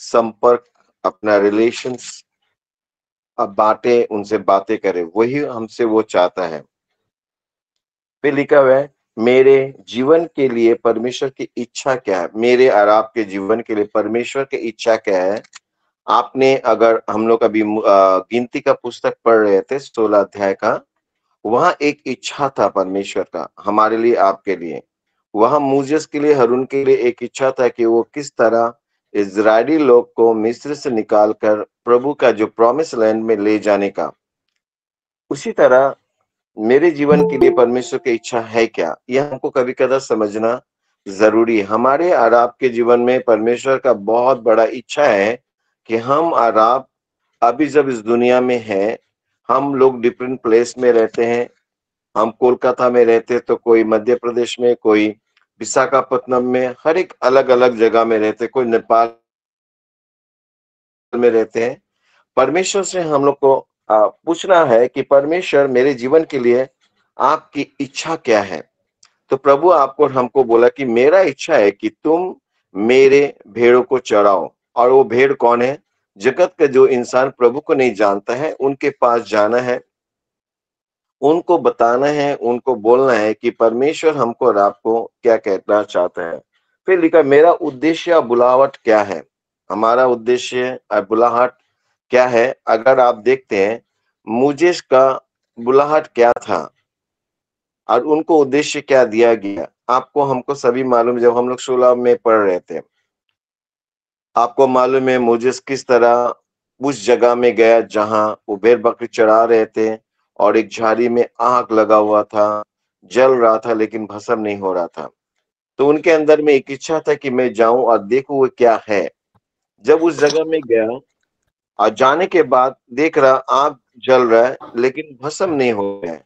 संपर्क, अपना रिलेशंस अब बांटे, उनसे बातें करें, वही हमसे वो चाहता है। फिर लिखा हुआ है, मेरे जीवन के लिए परमेश्वर की इच्छा क्या है? मेरे और आपके जीवन के लिए परमेश्वर की इच्छा क्या है? आपने अगर हम लोग अभी गिनती का पुस्तक पढ़ रहे थे 16 अध्याय का, वहां एक इच्छा था परमेश्वर का हमारे लिए, आपके लिए। वहां मूसेस के लिए, हारून के लिए एक इच्छा था कि वो किस तरह इजरायली लोग को मिस्र से निकालकर प्रभु का जो प्रॉमिस लैंड में ले जाने का। उसी तरह मेरे जीवन के लिए परमेश्वर की इच्छा है क्या, यह हमको कभी कदा समझना जरूरी है। हमारे और आपके जीवन में परमेश्वर का बहुत बड़ा इच्छा है कि हम और आप अभी जब इस दुनिया में हैं, हम लोग डिफरेंट प्लेस में रहते हैं। हम कोलकाता में रहते तो कोई मध्य प्रदेश में, कोई विशाखापट्टनम में, हर एक अलग अलग जगह में रहते, कोई नेपाल में रहते हैं। परमेश्वर से हम लोग को पूछना है कि परमेश्वर मेरे जीवन के लिए आपकी इच्छा क्या है? तो प्रभु आपको और हमको बोला कि मेरा इच्छा है कि तुम मेरे भेड़ों को चराओ। और वो भेड़ कौन है? जगत का जो इंसान प्रभु को नहीं जानता है, उनके पास जाना है, उनको बताना है, उनको बोलना है कि परमेश्वर हमको और आपको क्या कहना चाहता है। फिर लिखा, मेरा उद्देश्य और बुलाहट क्या है? हमारा उद्देश्य और बुलाहट क्या है? अगर आप देखते हैं, मूजेस का बुलाहट क्या था और उनको उद्देश्य क्या दिया गया, आपको हमको सभी मालूम। जब हम लोग 16 में पढ़ रहे थे, आपको मालूम है मूजेस किस तरह उस जगह में गया जहां वो भेड़ बकरी चरा रहे थे, और एक झाड़ी में आग लगा हुआ था, जल रहा था लेकिन भस्म नहीं हो रहा था। तो उनके अंदर में एक इच्छा था कि मैं जाऊं और देखूं वो क्या है। जब उस जगह में गया और जाने के बाद देख रहा आग जल रहा है लेकिन भस्म नहीं हो रहा है।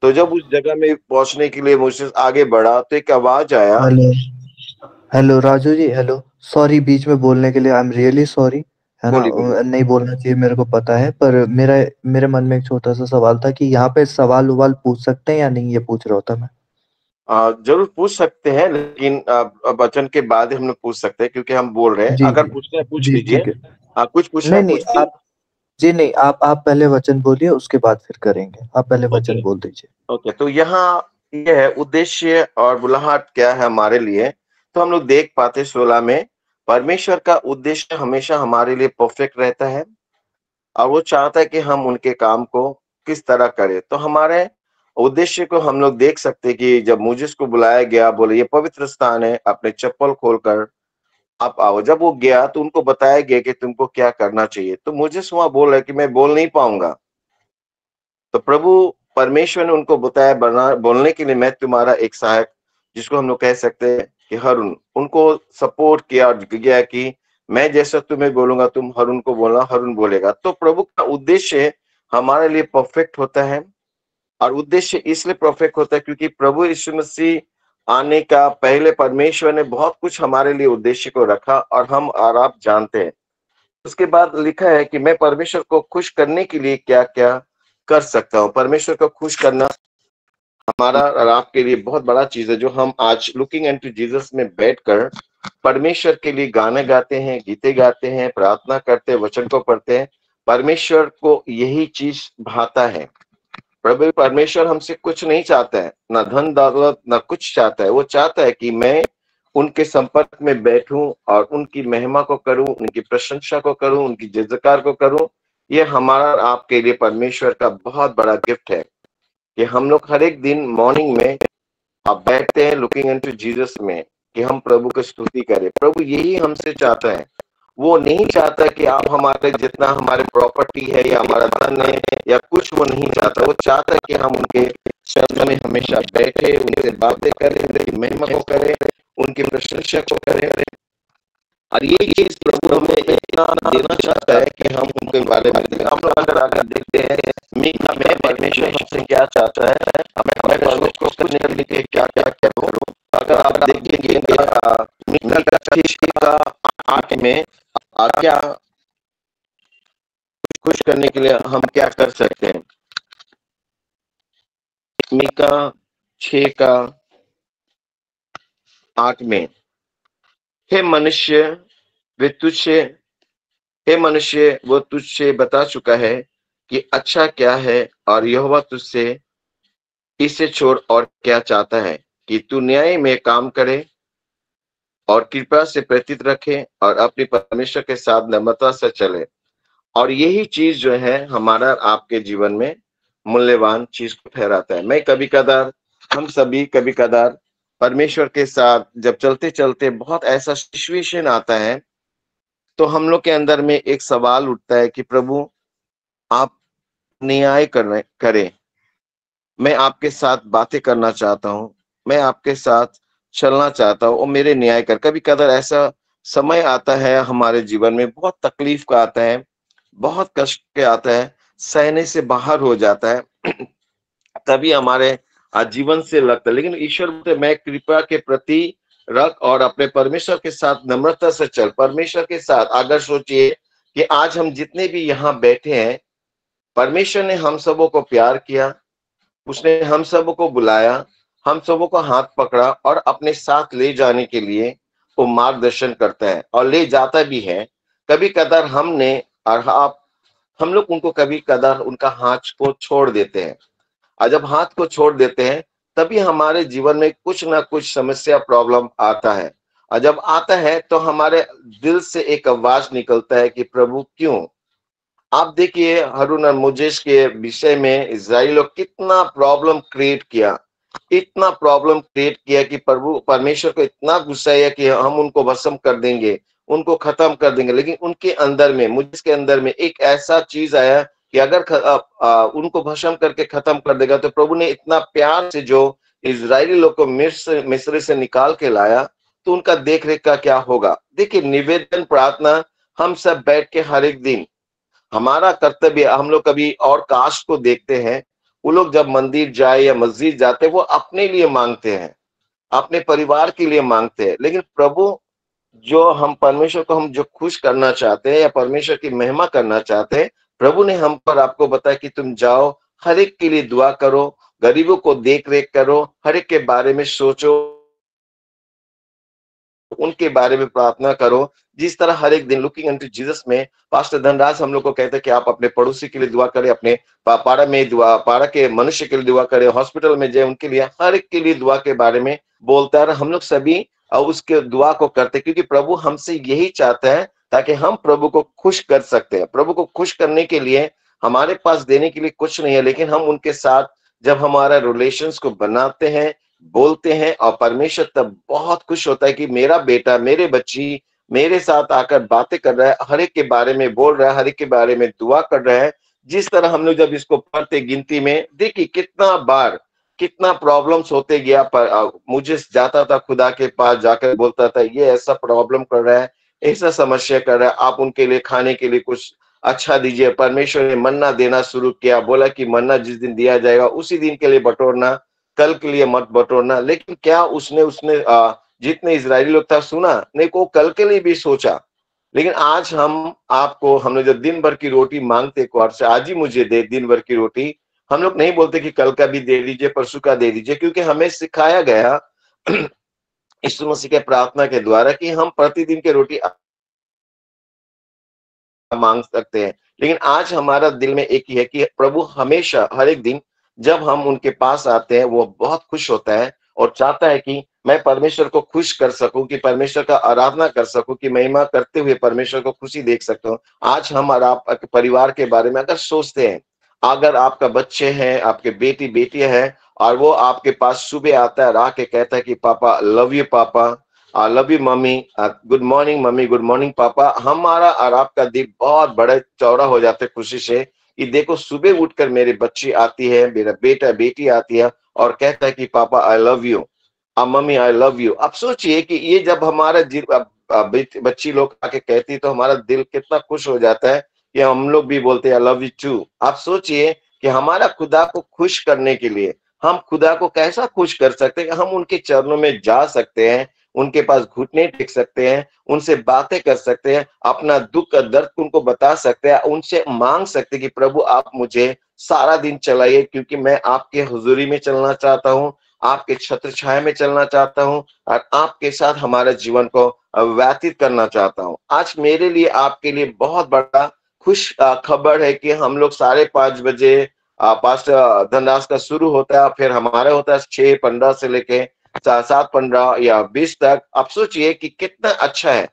तो जब उस जगह में पहुंचने के लिए मुझसे आगे बढ़ा तो एक आवाज आया। Hello. Hello Raju ji, hello. Sorry बीच में बोलने के लिए, आई एम रियली सॉरी। है ना, बोली बोली। नहीं बोलना चाहिए, मेरे को पता है, पर मेरे मन में एक छोटा सा सवाल था कि यहाँ पे सवाल उवाल पूछ सकते हैं या नहीं, ये पूछ रहा था मैं। जरूर पूछ सकते हैं, लेकिन वचन के बाद ही हम लोग पूछ सकते हैं, क्योंकि हम बोल रहे हैं। जी अगर जी। पूछना है पूछ जी लीजिए। ठीक है। कुछ पूछना है नहीं नहीं, पूछिए। आप, जी नहीं, आप पहले वचन बोलिए, उसके बाद फिर करेंगे। आप पहले ओके। वचन बोल दीजिए। ओके, तो यहाँ ये है उद्देश्य और बुलाहट क्या है हमारे लिए। तो हम लोग देख पाते 16 में, परमेश्वर का उद्देश्य हमेशा हमारे लिए परफेक्ट रहता है, और वो चाहता है कि हम उनके काम को किस तरह करें। तो हमारे उद्देश्य को हम लोग देख सकते हैं कि जब मूजिस को बुलाया गया, बोले ये पवित्र स्थान है, अपने चप्पल खोलकर आप आओ। जब वो गया तो उनको बताया गया कि तुमको क्या करना चाहिए। तो मूजिस वहां बोल रहा है कि मैं बोल नहीं पाऊंगा। तो प्रभु परमेश्वर ने उनको बताया, बना बोलने के लिए मैं तुम्हारा एक सहायक, जिसको हम लोग कह सकते हैं कि हरुण, उनको सपोर्ट किया और गया कि मैं जैसा तुम्हें बोलूंगा तुम हरुण को बोलना, हरुण बोलेगा। तो प्रभु का उद्देश्य हमारे लिए परफेक्ट होता है। और उद्देश्य इसलिए परफेक्ट होता है क्योंकि प्रभु यीशु मसीह आने का पहले परमेश्वर ने बहुत कुछ हमारे लिए उद्देश्य को रखा, और हम और आप जानते हैं। उसके बाद लिखा है कि मैं परमेश्वर को खुश करने के लिए क्या क्या कर सकता हूँ। परमेश्वर को खुश करना हमारा और आपके लिए बहुत बड़ा चीज है, जो हम आज लुकिंग इनटू जीसस में बैठकर परमेश्वर के लिए गाने गाते हैं, गीते गाते हैं, प्रार्थना करते हैं, वचन को पढ़ते हैं। परमेश्वर को यही चीज भाता है। प्रभु परमेश्वर हमसे कुछ नहीं चाहता है, ना धन दौलत, ना कुछ चाहता है। वो चाहता है कि मैं उनके संपर्क में बैठूं और उनकी महिमा को करूं, उनकी प्रशंसा को करूं, उनकी जय जयकार को करूं। ये हमारा और आपके लिए परमेश्वर का बहुत बड़ा गिफ्ट है कि हम लोग हर एक दिन मॉर्निंग में आप बैठते हैं लुकिंग इनटू जीसस में, कि हम प्रभु की स्तुति करें। प्रभु यही हमसे चाहता है। वो नहीं चाहता कि आप हमारे जितना हमारे प्रॉपर्टी है या हमारा धन है या कुछ, वो नहीं चाहता। वो चाहता है कि हम उनके शरण में हमेशा बैठे, उनसे बातें करें, उनकी महिमा को करें, उनकी प्रशंसा को करें। और ये चीज प्रभु हमें इतना देना चाहता है कि हम उनके बारे में देखें। हम लोग अगर आगे देखते हैं मीका में परमेश्वर हमसे क्या चाहता है, हमें परमेश्वर को करने के लिए क्या क्या करूं। अगर आप देखेंगे मीका का 6 में क्या खुश करने के लिए हम क्या कर सकते हैं। मीका 6:8 में, हे मनुष्य, वे तुझसे हे मनुष्य, वो तुझसे बता चुका है कि अच्छा क्या है, और यहोवा तुझसे इसे छोड़ और क्या चाहता है, कि तू न्याय में काम करे और कृपा से प्रेरित रखे और अपने परमेश्वर के साथ नम्रता से चले। और यही चीज जो है हमारा आपके जीवन में मूल्यवान चीज को ठहराता है। मैं कभी कदार, हम सभी कभी कदार परमेश्वर के साथ जब चलते चलते बहुत ऐसा सिचुएशन आता है, तो हम लोग के अंदर में एक सवाल उठता है कि प्रभु, आप न्याय करें। मैं आपके साथ बातें करना चाहता हूँ, मैं आपके साथ चलना चाहता हूँ और मेरे न्याय कर। कभी कदार ऐसा समय आता है हमारे जीवन में, बहुत तकलीफ का आता है, बहुत कष्ट के आता है, सहने से बाहर हो जाता है। तभी हमारे जीवन से लगता है, लेकिन ईश्वर बोलते हैं, मैं कृपा के प्रति रख और अपने परमेश्वर के साथ नम्रता से चल। परमेश्वर के साथ अगर सोचिए कि आज हम जितने भी यहाँ बैठे हैं, परमेश्वर ने हम सबों को प्यार किया, उसने हम सबको बुलाया, हम सबों को हाथ पकड़ा और अपने साथ ले जाने के लिए वो मार्गदर्शन करता है और ले जाता भी है। कभी कदार हमने और आप, हम लोग उनको कभी कदार उनका हाथ को छोड़ देते हैं, और जब हाथ को छोड़ देते हैं तभी हमारे जीवन में कुछ ना कुछ समस्या प्रॉब्लम आता है। और जब आता है तो हमारे दिल से एक आवाज निकलता है कि प्रभु क्यों। आप देखिए हारून और मोजेस के विषय में इजराइल लोग कितना प्रॉब्लम क्रिएट किया, इतना प्रॉब्लम क्रिएट किया कि प्रभु परमेश्वर को इतना गुस्सा आया कि हम उनको भस्म कर देंगे, उनको खत्म कर देंगे। लेकिन उनके अंदर में, मुझे के अंदर में एक ऐसा चीज आया कि अगर उनको भस्म करके खत्म कर देगा, तो प्रभु ने इतना प्यार से जो इजरायली लोग को मिस्र से निकाल के लाया, तो उनका देख रेख का क्या होगा। देखिए, निवेदन प्रार्थना हम सब बैठ के हर एक दिन हमारा कर्तव्य। हम लोग कभी और कास्ट को देखते हैं, वो लोग जब मंदिर जाए या मस्जिद जाते हैं, वो अपने लिए मांगते हैं, अपने परिवार के लिए मांगते हैं। लेकिन प्रभु, जो हम परमेश्वर को हम जो खुश करना चाहते हैं या परमेश्वर की महिमा करना चाहते हैं, प्रभु ने हम पर आपको बताया कि तुम जाओ, हर एक के लिए दुआ करो, गरीबों को देख रेख करो, हर एक के बारे में सोचो, उनके बारे में प्रार्थना करो। जिस तरह हर एक दिन लुकिंग इनटू जीसस में पास्टर धनराज हम लोग को कहते हैं कि आप अपने पड़ोसी के लिए दुआ करें, अपने पाड़ा में दुआ, पाड़ा के मनुष्य के लिए दुआ करें, हॉस्पिटल में जाए उनके लिए, हर एक के लिए दुआ के बारे में बोलता है। हम लोग सभी उसके दुआ को करते, क्योंकि प्रभु हमसे यही चाहता है, ताकि हम प्रभु को खुश कर सकते हैं। प्रभु को खुश करने के लिए हमारे पास देने के लिए कुछ नहीं है, लेकिन हम उनके साथ जब हमारा रिलेशंस को बनाते हैं, बोलते हैं, और परमेश्वर तब बहुत खुश होता है कि मेरा बेटा, मेरे बच्ची मेरे साथ आकर बातें कर रहा है, हर एक के बारे में बोल रहा है, हर एक के बारे में दुआ कर रहा है। जिस तरह हम लोग जब इसको पढ़ते गिनती में, देखिए कितना बार कितना प्रॉब्लम्स होते गया, पर मुझे जाता था खुदा के पास, जाकर बोलता था ये ऐसा प्रॉब्लम कर रहा है, ऐसा समस्या कर रहा है, आप उनके लिए खाने के लिए कुछ अच्छा दीजिए। परमेश्वर ने मन्ना देना शुरू किया, बोला कि मन्ना जिस दिन दिया जाएगा उसी दिन के लिए बटोरना, कल के लिए मत बटोरना। लेकिन क्या उसने उसने जितने इजरायली लोग था सुना नहीं, को कल के लिए भी सोचा। लेकिन आज हम लोग जब दिन भर की रोटी मांगते कुआर से, आज ही मुझे दे दिन भर की रोटी, हम लोग नहीं बोलते कि कल का भी दे दीजिए, परसों का दे दीजिए, क्योंकि हमें सिखाया गया यीशु मसीह के प्रार्थना के द्वारा कि हम प्रतिदिन की रोटी मांग सकते हैं। लेकिन आज हमारा दिल में एक ही है कि प्रभु हमेशा हर एक दिन जब हम उनके पास आते हैं, वो बहुत खुश होता है और चाहता है कि मैं परमेश्वर को खुश कर सकूं, कि परमेश्वर का आराधना कर सकूं, कि महिमा करते हुए परमेश्वर को खुशी देख सकता हूं। आज हम और आप परिवार के बारे में अगर सोचते हैं, अगर आपका बच्चे हैं, आपके बेटी बेटियां हैं, और वो आपके पास सुबह आता है और आके कहता है कि पापा लव यू, पापा love you mummy, good morning mummy, good morning पापा, हमारा और आपका दिल बहुत बड़ा चौड़ा हो जाता है खुशी से कि देखो सुबह उठकर मेरी बच्ची आती है, मेरा बेटा बेटी आती है और कहता है कि पापा I love you, mummy I love you. अब सोचिए कि ये जब हमारा बच्ची लोग आके कहती है, तो हमारा दिल कितना खुश हो जाता है कि हम लोग भी बोलते हैं आई लव यू टू। आप सोचिए कि हमारा खुदा को खुश करने के लिए हम खुदा को कैसा खुश कर सकते हैं, हम उनके चरणों में जा सकते हैं, उनके पास घुटने टेक सकते हैं, उनसे बातें कर सकते हैं, अपना दुख का दर्द उनको बता सकते हैं, उनसे मांग सकते हैं कि प्रभु आप मुझे सारा दिन चलाइए, क्योंकि मैं आपके हुजूरी में चलना चाहता हूँ, आपके छत्र छाया में चलना चाहता हूँ और आपके साथ हमारे जीवन को व्यतीत करना चाहता हूँ। आज मेरे लिए आपके लिए बहुत बड़ा खुश खबर है कि हम लोग 5:30 बजे पास्टर धनराज का शुरू होता है, फिर हमारा होता है 6:15 से लेके 7:15 या 20 तक। आप सोचिए कि कितना अच्छा है।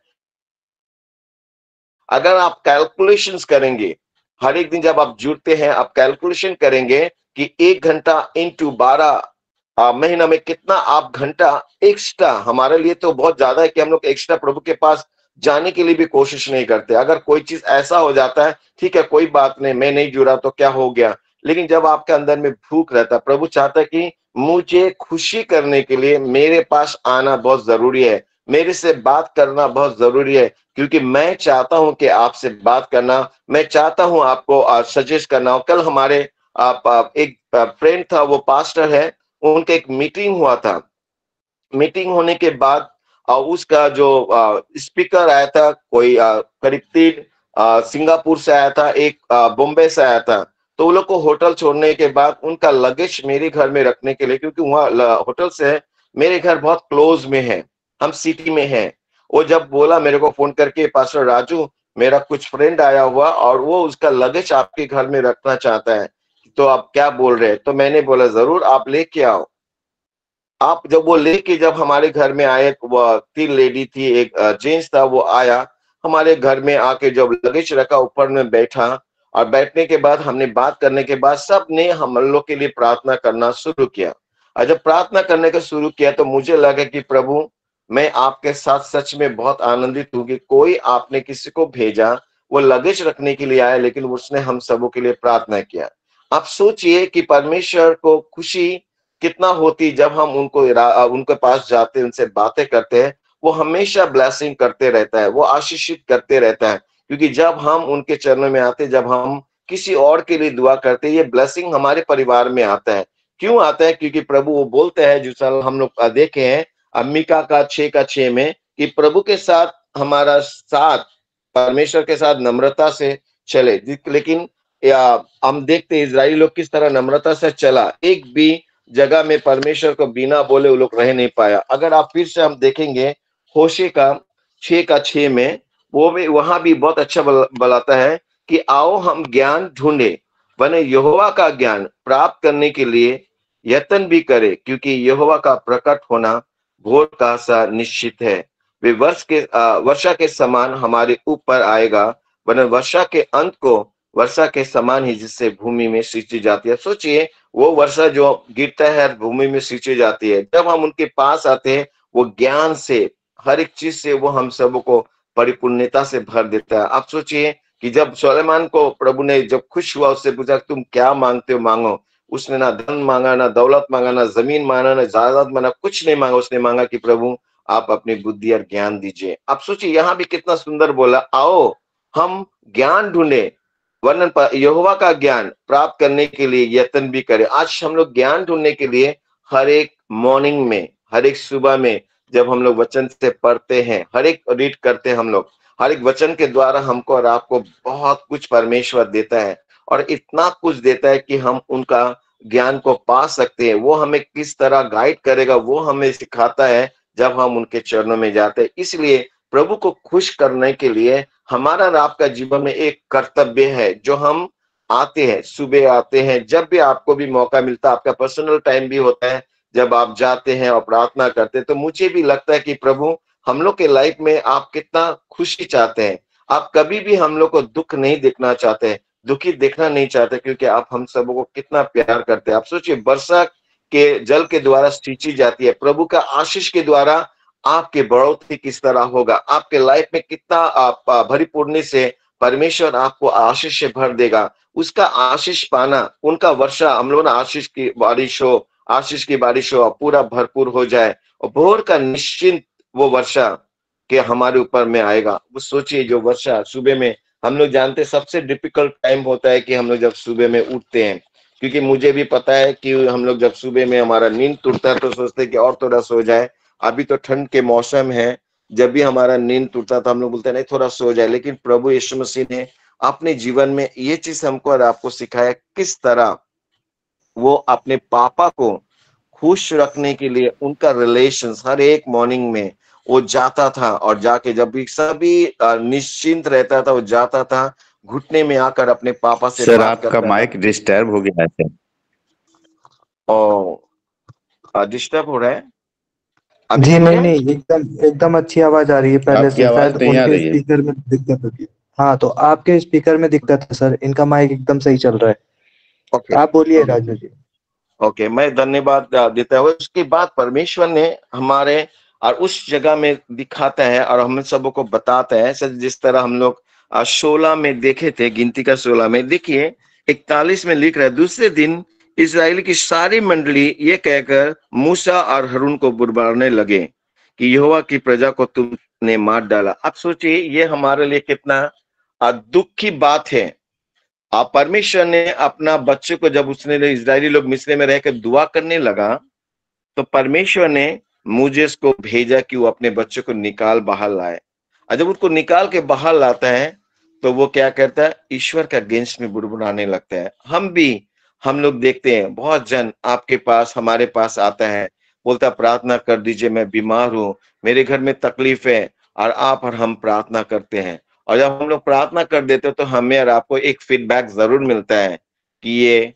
अगर आप कैलकुलेशंस करेंगे, हर एक दिन जब आप जुड़ते हैं, आप कैलकुलेशन करेंगे कि 1 घंटा इंटू 12 महीना में कितना आप घंटा एक्स्ट्रा, हमारे लिए तो बहुत ज्यादा है कि हम लोग एक्स्ट्रा प्रभु के पास जाने के लिए भी कोशिश नहीं करते। अगर कोई चीज ऐसा हो जाता है, ठीक है कोई बात नहीं, मैं नहीं जुड़ा तो क्या हो गया, लेकिन जब आपके अंदर में भूख रहता है, प्रभु चाहता है कि मुझे खुशी करने के लिए मेरे पास आना बहुत जरूरी है, मेरे से बात करना बहुत जरूरी है, क्योंकि मैं चाहता हूं कि आपसे बात करना, मैं चाहता हूं आपको सजेस्ट करना। कल हमारे एक फ्रेंड था, वो पास्टर है, उनका एक मीटिंग हुआ था। मीटिंग होने के बाद उसका जो स्पीकर आया था, कोई करीब 3 सिंगापुर से आया था, एक बॉम्बे से आया था। तो वो लोग को होटल छोड़ने के बाद उनका लगेज मेरे घर में रखने के लिए, क्योंकि वहाँ होटल से मेरे घर बहुत क्लोज में है, हम सिटी में हैं। वो जब बोला मेरे को फोन करके, पास्टर राजू मेरा कुछ फ्रेंड आया हुआ और वो उसका लगेज आपके घर में रखना चाहता है, तो आप क्या बोल रहे हैं? तो मैंने बोला जरूर आप लेके आओ। आप जब वो लेके जब हमारे घर में आए, वो 3 लेडी थी, एक जेंट्स था, वो आया हमारे घर में आके जब लगेज रखा ऊपर में बैठा, और बैठने के बाद हमने बात करने के बाद सब ने हम लोग के लिए प्रार्थना करना शुरू किया। और जब प्रार्थना करने का शुरू किया तो मुझे लगा कि प्रभु मैं आपके साथ सच में बहुत आनंदित हूँ कि कोई आपने किसी को भेजा, वो लगेज रखने के लिए आया, लेकिन उसने हम सबों के लिए प्रार्थना किया। आप सोचिए कि परमेश्वर को खुशी कितना होती जब हम उनके पास जाते हैं, उनसे बातें करते हैं। वो हमेशा ब्लेसिंग करते रहता है, वो आशीषित करते रहता है, क्योंकि जब हम उनके चरणों में आते, जब हम किसी और के लिए दुआ करते हैं, ये ब्लेसिंग हमारे परिवार में आता है। क्यों आता है? क्योंकि प्रभु वो बोलते हैं, जो साल हम लोग देखे हैं मीका का 6:6 में, कि प्रभु के साथ हमारा साथ, परमेश्वर के साथ नम्रता से चले। लेकिन या हम देखते इजरायली लोग किस तरह नम्रता से चला, एक भी जगह में परमेश्वर को बिना बोले वो लोग रह नहीं पाया। अगर आप फिर से हम देखेंगे होशे का 6:6 में, वो भी वहां भी बहुत अच्छा बताता है कि आओ हम ज्ञान ढूंढे, वने यहोवा का ज्ञान प्राप्त करने के लिए यत्न भी करे, क्योंकि यहोवा का प्रकट होना भोर का सा निश्चित है। वे वर्षा के समान हमारे ऊपर आएगा, वरन वर्षा के अंत को वर्षा के समान ही जिससे भूमि में सींची जाती है। सोचिए वो वर्षा जो गिरता है भूमि में सींची जाती है, जब हम उनके पास आते हैं वो ज्ञान से, हर एक चीज से वो हम सबको परिपूर्णता से भर देता है। आप सोचिए कि जब सुलेमान को प्रभु ने जब खुश हुआ, उससे पूछा तुम क्या मांगते हो मांगो, उसने ना धन मांगा, ना दौलत मांगा, ना जमीन मांगा, ना जायदाद मांगा, कुछ नहीं मांगा। उसने मांगा कि प्रभु आप अपनी बुद्धि और ज्ञान दीजिए। आप सोचिए यहाँ भी कितना सुंदर बोला, आओ हम ज्ञान ढूंढे, वर्णन यहोवा का ज्ञान प्राप्त करने के लिए यत्न भी करें। आज हम लोग ज्ञान ढूंढने के लिए हर एक मॉर्निंग में, हर एक सुबह में जब हम लोग वचन से पढ़ते हैं, हर एक रीड करते हैं, हम लोग हर एक वचन के द्वारा हमको और आपको बहुत कुछ परमेश्वर देता है, और इतना कुछ देता है कि हम उनका ज्ञान को पा सकते हैं। वो हमें किस तरह गाइड करेगा वो हमें सिखाता है जब हम उनके चरणों में जाते हैं। इसलिए प्रभु को खुश करने के लिए हमारा और आपका जीवन में एक कर्तव्य है, जो हम आते हैं, सुबह आते हैं, जब भी आपको भी मौका मिलता है, आपका पर्सनल टाइम भी होता है, जब आप जाते हैं और प्रार्थना करते हैं, तो मुझे भी लगता है कि प्रभु हम लोग के लाइफ में आप कितना खुशी चाहते हैं। आप कभी भी हम लोग को दुख नहीं देखना चाहते हैं, दुखी देखना नहीं चाहते, क्योंकि आप हम सबों को कितना प्यार करते हैं। आप सोचिए वर्षा के जल के द्वारा सींची जाती है, प्रभु का आशीष के द्वारा आपके बढ़ोतरी किस तरह होगा, आपके लाइफ में कितना आप भरीपूर्णी से परमेश्वर आपको आशीष से भर देगा। उसका आशीष पाना, उनका वर्षा, हम लोग ना आशीष की बारिश हो, पूरा भरपूर हो जाए, और भोर का निश्चिंत वो वर्षा के हमारे ऊपर में आएगा। वो सोचिए जो वर्षा सुबह में, हम लोग जानते सबसे डिफिकल्ट टाइम होता है कि हम लोग जब सुबह में उठते हैं, क्योंकि मुझे भी पता है कि हम लोग जब सुबह में हमारा नींद टूटता है तो सोचते हैं कि और थोड़ा सो जाए। अभी तो ठंड के मौसम है, जब भी हमारा नींद टूटता था हम लोग बोलते हैं नहीं थोड़ा सो जाए, लेकिन प्रभु यीशु मसीह ने अपने जीवन में ये चीज हमको और आपको सिखाया किस तरह वो अपने पापा को खुश रखने के लिए उनका रिलेशंस हर एक मॉर्निंग में वो जाता था, और जाके जब भी सभी निश्चिंत रहता था वो जाता था, घुटने में आकर अपने पापा से सर बात आपका करता था। माइक डिस्टर्ब हो गया है सर। और डिस्टर्ब हो रहा है अभी, जी ठीक नहीं है? नहीं, एकदम एकदम अच्छी आवाज आ रही है पहले आपकी से, आवाज शायद नहीं आ उनके रही है। स्पीकर में दिक्कत होगी। हाँ तो आपके स्पीकर में दिक्कत है सर, इनका माइक एकदम सही चल रहा ओके। है। आप बोलिए राजू जी। ओके, मैं धन्यवाद देता हुआ उसके बाद परमेश्वर ने हमारे और उस जगह में दिखाता है और हम सबको बताता है, सर जिस तरह हम लोग 16 में देखे थे, गिनती का 16 में देखिए 41 में लिख रहा है, दूसरे दिन इस्राएल की सारी मंडली ये कहकर मूसा और हरून को बुलवाने लगे कि यहोवा की प्रजा को तुमने मार डाला। अब सोचिए ये हमारे लिए कितना दुख की बात है। आप परमेश्वर ने अपना बच्चे को, जब उसने इजरायली लोग मिस्र में रहकर दुआ करने लगा, तो परमेश्वर ने मूजेस को भेजा कि वो अपने बच्चे को निकाल बाहर लाए। और जब उसको निकाल के बाहर लाता है तो वो क्या करता है, ईश्वर का अगेंस्ट में बुड़बुड़ाने लगता है। हम लोग देखते हैं बहुत जन आपके पास, हमारे पास आता है, बोलता प्रार्थना कर दीजिए, मैं बीमार हूं, मेरे घर में तकलीफ है, और आप और हम प्रार्थना करते हैं। और जब हम लोग प्रार्थना कर देते हैं तो हमें और आपको एक फीडबैक जरूर मिलता है कि ये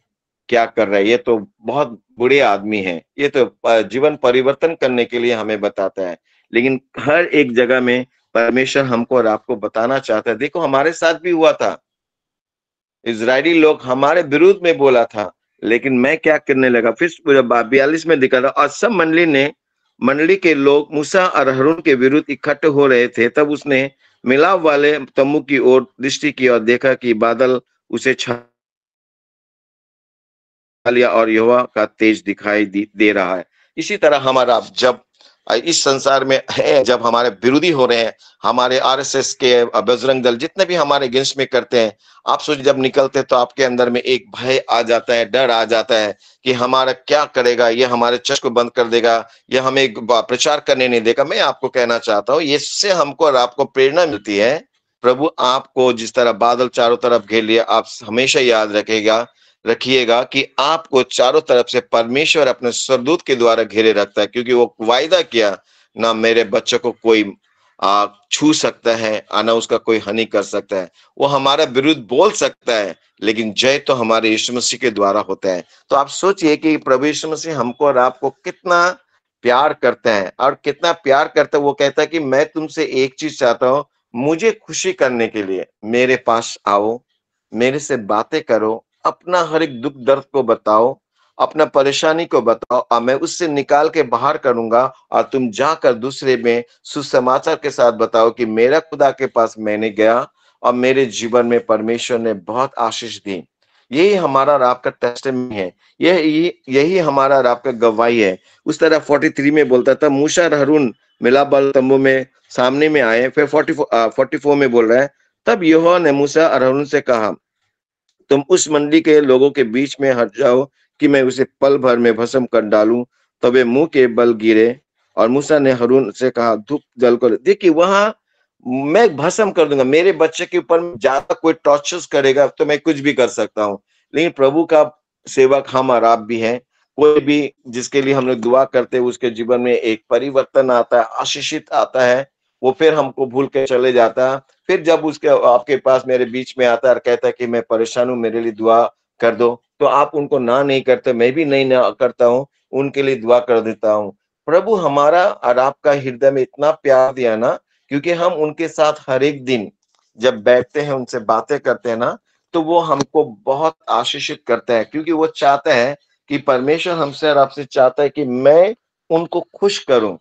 क्या कर रहा है, ये तो बहुत बुरे आदमी हैं, ये तो जीवन परिवर्तन करने के लिए हमें बताता है। लेकिन हर एक जगह में परमेश्वर हमको और आपको बताना चाहता है, देखो हमारे साथ भी हुआ था, इजरायली लोग हमारे विरुद्ध में बोला था, लेकिन मैं क्या करने लगा, फिर 42 में दिखा था, और सब मंडली के लोग मूसा और हारून के विरुद्ध इकट्ठे हो रहे थे। तब उसने मिलाप वाले तम्बू की ओर दृष्टि की और देखा कि बादल उसे छा लिया और यहोवा का तेज दिखाई दे रहा है। इसी तरह हमारा जब इस संसार में है, जब हमारे विरोधी हो रहे हैं, हमारे आरएसएस के बजरंग दल जितने भी हमारे अगेंस्ट में करते हैं, आप सोच जब निकलते हैं तो आपके अंदर में एक भय आ जाता है, डर आ जाता है कि हमारा क्या करेगा, ये हमारे चर्च को बंद कर देगा, ये हमें प्रचार करने नहीं देगा। मैं आपको कहना चाहता हूँ, इससे हमको और आपको प्रेरणा मिलती है। प्रभु आपको जिस तरह बादल चारों तरफ घेर लिया, आप हमेशा याद रखिएगा कि आपको चारों तरफ से परमेश्वर अपने स्वर्गदूत के द्वारा घेरे रखता है, क्योंकि वो वायदा किया, ना मेरे बच्चों को कोई छू सकता है, ना उसका कोई हानि कर सकता है। वो हमारा विरुद्ध बोल सकता है, लेकिन जय तो हमारे यीशु मसीह के द्वारा होता है। तो आप सोचिए कि प्रभु यीशु मसीह हमको और आपको कितना प्यार करता है, और कितना प्यार करता है। वो कहता है कि मैं तुमसे एक चीज चाहता हूं, मुझे खुशी करने के लिए मेरे पास आओ, मेरे से बातें करो, अपना हर एक दुख दर्द को बताओ, अपना परेशानी को बताओ, और मैं उससे निकाल के बाहर करूंगा, और तुम जाकर दूसरे में सुसमाचार के साथ बताओ कि मेरा खुदा के पास मैंने गया और मेरे जीवन में परमेश्वर ने बहुत आशीष दी। यही हमारा और आपका टेस्टिमनी है, यही हमारा और आपका गवाही है। उस तरह 43 में बोलता था, मूसा और हारून मिलाप वाले तंबू में सामने में आए। फिर 44 में बोल रहा है, तब यहोवा ने मूसा और हारून से कहा, तुम उस मंडली के लोगों के बीच में हट जाओ कि मैं उसे पल भर में भस्म कर डालूं। तब वे मुंह के बल गिरे, और मूसा ने हारून से कहा, धूप जल कर देखिए, वहां मैं भस्म कर दूंगा, मेरे बच्चे के ऊपर ज्यादा कोई टॉर्चर्स करेगा तो मैं कुछ भी कर सकता हूँ। लेकिन प्रभु का सेवक हम और आप भी हैं, कोई भी जिसके लिए हम लोग दुआ करते हैं उसके जीवन में एक परिवर्तन आता है, आशीषित आता है, वो फिर हमको भूल के चले जाता है। फिर जब उसके आपके पास मेरे बीच में आता है और कहता है कि मैं परेशान हूं, मेरे लिए दुआ कर दो, तो आप उनको ना नहीं करते, मैं भी नहीं ना करता हूँ, उनके लिए दुआ कर देता हूँ। प्रभु हमारा और आपका हृदय में इतना प्यार दिया ना, क्योंकि हम उनके साथ हर एक दिन जब बैठते हैं, उनसे बातें करते हैं ना, तो वो हमको बहुत आशीषित करते हैं, क्योंकि वो चाहते हैं कि परमेश्वर हमसे और आपसे चाहता है कि मैं उनको खुश करूं।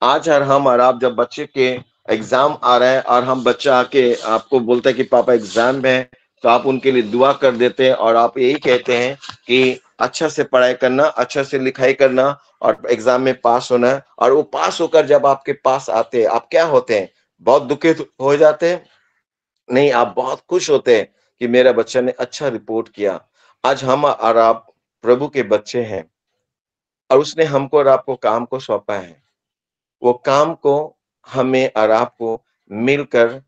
आज हर हम और आप जब बच्चे के एग्जाम आ रहा है और हम बच्चा आके आपको बोलता है कि पापा एग्जाम है, तो आप उनके लिए दुआ कर देते हैं, और आप यही कहते हैं कि अच्छा से पढ़ाई करना, अच्छा से लिखाई करना, और एग्जाम में पास होना है। और वो पास होकर जब आपके पास आते हैं, आप क्या होते हैं, बहुत दुखित हो जाते हैं? नहीं, आप बहुत खुश होते हैं कि मेरा बच्चा ने अच्छा रिपोर्ट किया। आज हम और आप प्रभु के बच्चे हैं, और उसने हमको और आपको काम को सौंपा है। वो काम को हमें और आपको मिलकर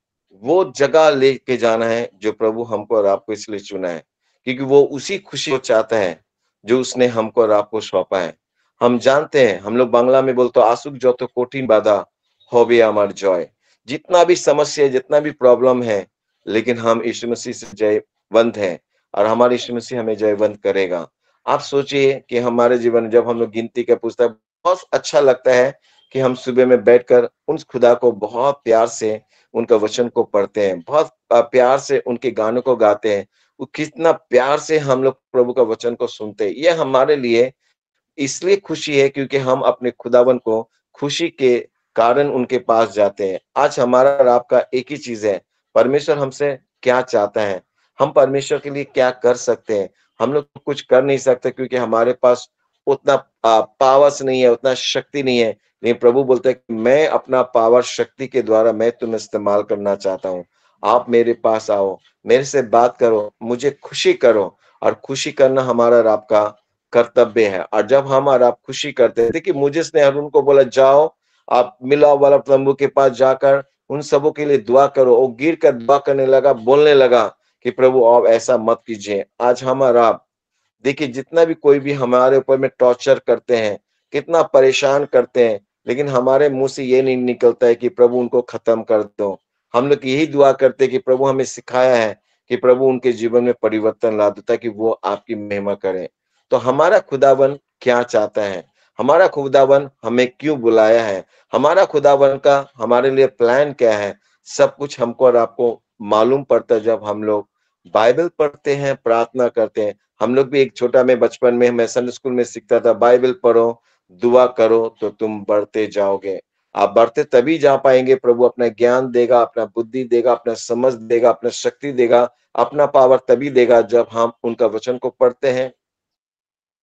वो जगह लेके जाना है जो प्रभु हमको और आपको इसलिए चुना है, क्योंकि वो उसी खुशी को चाहता है जो उसने हमको और आपको सौंपा है। हम जानते हैं, हम लोग बांग्ला में बोलते आसुक যত কঠিন বাধা হবে আমার জয়। जितना भी समस्या, जितना भी प्रॉब्लम है, लेकिन हम यीशु मसीह से जयवंत हैं और हमारे यीशु मसीह हमें जयवंत करेगा। आप सोचिए कि हमारे जीवन में जब हम लोग गिनती का पुस्तक, बहुत अच्छा लगता है कि हम सुबह में बैठकर उस खुदा को बहुत प्यार से उनका वचन को पढ़ते हैं, बहुत प्यार से उनके गानों को गाते हैं। वो कितना प्यार से हम लोग प्रभु का वचन को सुनते हैं। ये हमारे लिए इसलिए खुशी है क्योंकि हम अपने खुदावन को खुशी के कारण उनके पास जाते हैं। आज हमारा और आपका एक ही चीज़ है, परमेश्वर हमसे क्या चाहता है? हम परमेश्वर के लिए क्या कर सकते हैं? हम लोग कुछ कर नहीं सकते क्योंकि हमारे पास उतना पावर्स नहीं है, उतना शक्ति नहीं है। लेकिन प्रभु बोलते हैं कि मैं अपना पावर शक्ति के द्वारा मैं तुम्हें इस्तेमाल करना चाहता हूँ। आप मेरे पास आओ, मेरे से बात करो, मुझे खुशी करो और खुशी करना हमारा और आपका कर्तव्य है। और जब हम और आप खुशी करते हैं, देखिए मोजेस ने हारून को बोला जाओ, आप मिलाप वाला तंबू के पास जाकर उन सबों के लिए दुआ करो। वो गिर कर दुआ करने लगा, बोलने लगा कि प्रभु अब ऐसा मत कीजिए। आज हम और आप देखिए जितना भी कोई भी हमारे ऊपर में टॉर्चर करते हैं, कितना परेशान करते हैं, लेकिन हमारे मुंह से ये नहीं निकलता है कि प्रभु उनको खत्म कर दो। हम लोग यही दुआ करते हैं कि प्रभु हमें सिखाया है कि प्रभु उनके जीवन में परिवर्तन ला दो ताकि वो आपकी महिमा करें। तो हमारा खुदावन क्या चाहता है? हमारा खुदावन हमें क्यों बुलाया है? हमारा खुदावन का हमारे लिए प्लान क्या है? सब कुछ हमको और आपको मालूम पड़ता है जब हम लोग बाइबल पढ़ते हैं, प्रार्थना करते हैं। हम लोग भी एक छोटा में बचपन में मैं संडे स्कूल में सीखता था, बाइबल पढ़ो, दुआ करो तो तुम बढ़ते जाओगे। आप बढ़ते तभी जा पाएँगे, प्रभु अपना ज्ञान देगा, अपना बुद्धि देगा, अपना समझ देगा, अपना शक्ति देगा, अपना पावर तभी देगा जब हम उनका वचन को पढ़ते हैं,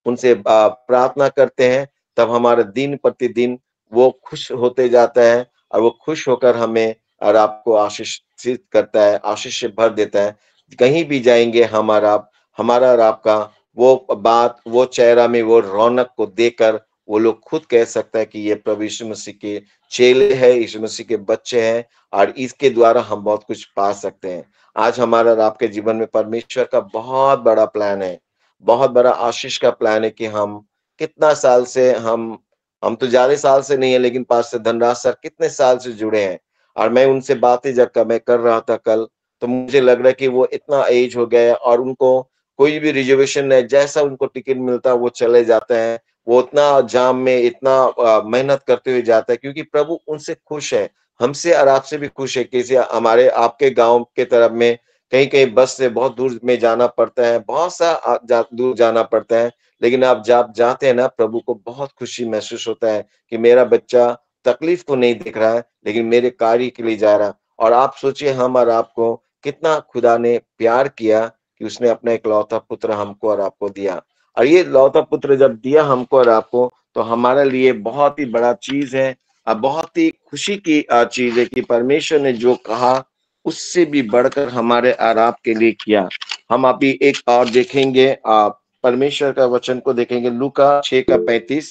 उनसे प्रार्थना करते हैं, तब हमारा दिन प्रतिदिन वो खुश होते जाता है और वो खुश होकर हमें और आपको आशीषित करता है, आशीष से भर देता है। कहीं भी जाएँगे हम और आप, हमारा और आपका वो बात, वो चेहरा में वो रौनक को देखकर वो लोग खुद कह सकता है कि ये प्रभु यीशु मसीह के चेले हैं, यीशु मसीह के बच्चे हैं और इसके द्वारा हम बहुत कुछ पा सकते हैं। आज हमारा और आपके जीवन में परमेश्वर का बहुत बड़ा प्लान है। बहुत बड़ा आशीष का प्लान है कि हम कितना साल से हम तो ज़्यादा साल से नहीं है लेकिन पास्टर धनराज सर कितने साल से जुड़े हैं और मैं उनसे बातें जब मैं कर रहा था कल, तो मुझे लग रहा है कि वो इतना एज हो गया है और उनको कोई भी रिजर्वेशन है, जैसा उनको टिकट मिलता है वो चले जाते हैं। वो उतना जाम में इतना मेहनत करते हुए जाता है क्योंकि प्रभु उनसे खुश है। हमसे और आपसे भी खुश है। किसी हमारे आपके गाँव के तरफ में कहीं-कहीं बस से बहुत दूर में जाना पड़ता है, बहुत सा दूर जाना पड़ता है, लेकिन आप जब जाते हैं ना प्रभु को बहुत खुशी महसूस होता है कि मेरा बच्चा तकलीफ तो नहीं दिख रहा है, लेकिन मेरे कार्य के लिए जा रहा है। और आप सोचिए हम और आपको कितना खुदा ने प्यार किया कि उसने अपना इकलौता पुत्र हमको और आपको दिया। और ये इकलौता पुत्र जब दिया हमको और आपको, तो हमारे लिए बहुत ही बड़ा चीज़ है बहुत ही खुशी की चीज़ है कि परमेश्वर ने जो कहा उससे भी बढ़कर हमारे आराम के लिए किया। हम अभी एक और देखेंगे परमेश्वर का वचन को देखेंगे लूका 6 का 35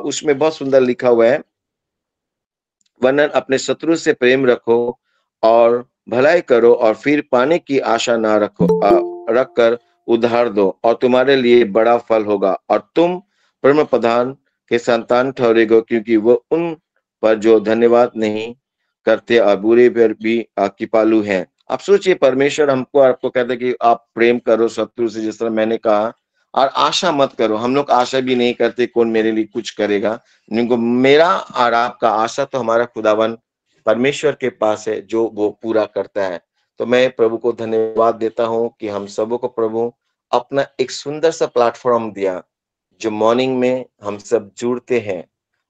उसमें बहुत सुंदर लिखा हुआ है वरन अपने शत्रु से प्रेम रखो और भलाई करो और फिर पाने की आशा ना रख कर उधार दो और तुम्हारे लिए बड़ा फल होगा और तुम परम प्रधान के संतान ठहरेगो क्योंकि वो उन पर जो धन्यवाद नहीं करते और बुरे पर भी कृपालु हैं। आप सोचिए परमेश्वर हमको आपको कहते हैं कि आप प्रेम करो शत्रु से, जिस तरह मैंने कहा, और आशा मत करो। हम लोग आशा भी नहीं करते कौन मेरे लिए कुछ करेगा। निको मेरा और आपका आशा तो हमारा खुदावन परमेश्वर के पास है जो वो पूरा करता है। तो मैं प्रभु को धन्यवाद देता हूँ कि हम सबों को प्रभु अपना एक सुंदर सा प्लेटफॉर्म दिया, जो मॉर्निंग में हम सब जुड़ते हैं,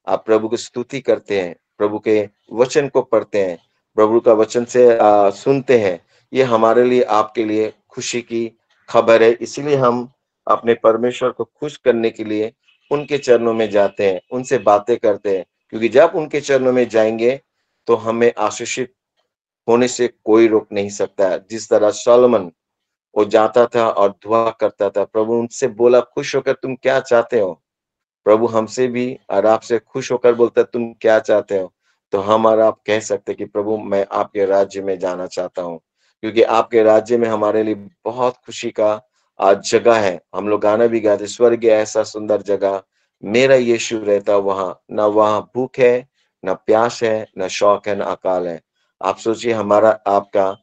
आप प्रभु की स्तुति करते हैं, प्रभु के वचन को पढ़ते हैं, प्रभु का वचन से सुनते हैं। ये हमारे लिए आपके लिए खुशी की खबर है। इसीलिए हम अपने परमेश्वर को खुश करने के लिए उनके चरणों में जाते हैं, उनसे बातें करते हैं, क्योंकि जब उनके चरणों में जाएंगे तो हमें आशीषित होने से कोई रोक नहीं सकता है। जिस तरह सोलोमन वो जाता था और दुआ करता था, प्रभु उनसे बोला खुश होकर तुम क्या चाहते हो? प्रभु हमसे भी और आपसे खुश होकर बोलता है तुम क्या चाहते हो? तो हम और आप कह सकते हैं कि प्रभु मैं आपके राज्य में जाना चाहता हूँ, क्योंकि आपके राज्य में हमारे लिए बहुत खुशी का जगह है। हम लोग गाना भी गाते, स्वर्ग ऐसा सुंदर जगह मेरा यीशु रहता वहां, ना वहां भूख है, ना प्यास है, ना शौक है, ना अकाल है। आप सोचिए हमारा आपका,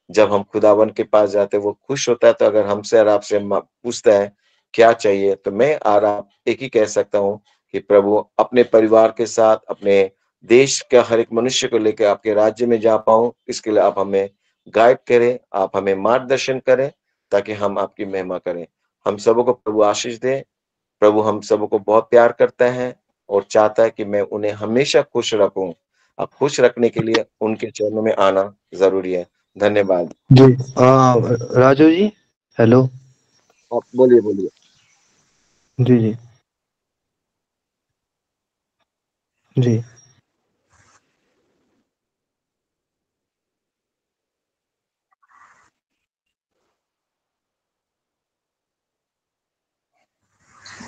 जब हम खुदावन के पास जाते हैं वो खुश होता है, तो अगर हमसे और आपसे पूछता है क्या चाहिए, तो मैं और आप एक ही कह सकता हूँ कि प्रभु अपने परिवार के साथ, अपने देश का हर एक मनुष्य को लेकर आपके राज्य में जा पाऊं, इसके लिए आप हमें गाइड करें, आप हमें मार्गदर्शन करें, ताकि हम आपकी महिमा करें। हम सबों को प्रभु आशीष दे। प्रभु हम सबों को बहुत प्यार करता है और चाहता है कि मैं उन्हें हमेशा खुश रखूं। अब खुश रखने के लिए उनके चरणों में आना जरूरी है। धन्यवाद। जी। राजू जी, हेलो। आप बोलिए, बोलिए। जी जी। जी।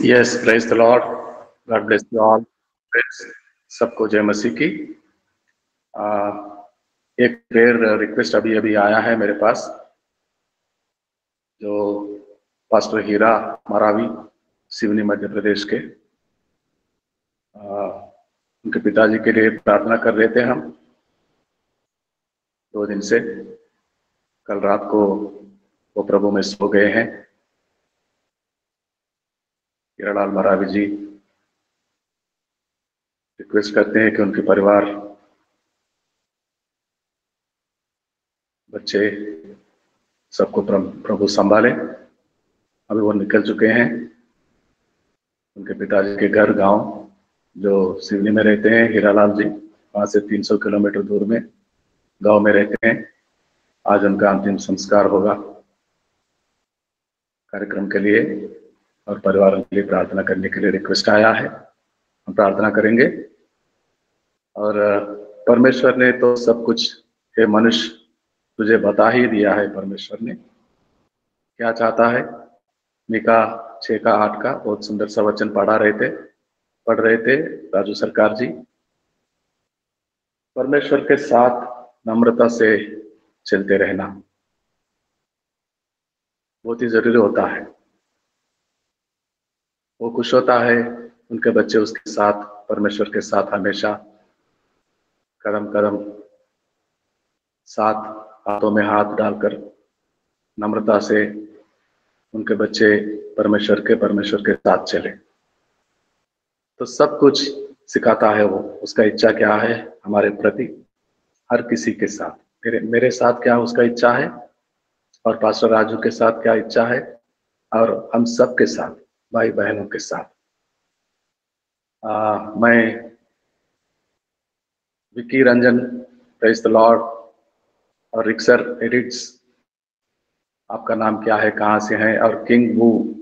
Yes, praise the lord, God bless you all. सबको जय मसीह की। आ, एक प्रेयर रिक्वेस्ट अभी अभी आया है मेरे पास, जो पास्टर हीरा मरावी, सिवनी मध्य प्रदेश के, उनके पिताजी के लिए प्रार्थना कर रहे थे हम 2 दिन से। कल रात को वो प्रभु में सो गए हैं। हीरालाल मरावी जी रिक्वेस्ट करते हैं कि उनके परिवार, बच्चे, सबको प्रभु संभाले। अभी वो निकल चुके हैं उनके पिताजी के घर, गांव जो सिवनी में रहते हैं, हीरालाल जी वहां से 300 किलोमीटर दूर में गांव में रहते हैं। आज उनका अंतिम संस्कार होगा। कार्यक्रम के लिए और परिवारों के लिए प्रार्थना करने के लिए रिक्वेस्ट आया है। हम प्रार्थना करेंगे। और परमेश्वर ने तो सब कुछ, हे मनुष्य, तुझे बता ही दिया है। परमेश्वर ने क्या चाहता है, मीका 6 का 8 का बहुत सुंदर सा वचन पढ़ रहे थे राजू सरकार जी। परमेश्वर के साथ नम्रता से चलते रहना बहुत ही जरूरी होता है। वो खुश होता है उनके बच्चे उसके साथ, परमेश्वर के साथ हमेशा कदम कदम साथ, हाथों में हाथ डालकर नम्रता से उनके बच्चे परमेश्वर के साथ चले। तो सब कुछ सिखाता है वो। उसका इच्छा क्या है हमारे प्रति, हर किसी के साथ, मेरे साथ क्या उसका इच्छा है, और पास्टर राजू के साथ क्या इच्छा है, और हम सब के साथ, भाई बहनों के साथ। मैं Vicky Ranjan, praise the Lord, और रिक्सर एडिट्स, आपका नाम क्या है, कहाँ से हैं, और किंग वू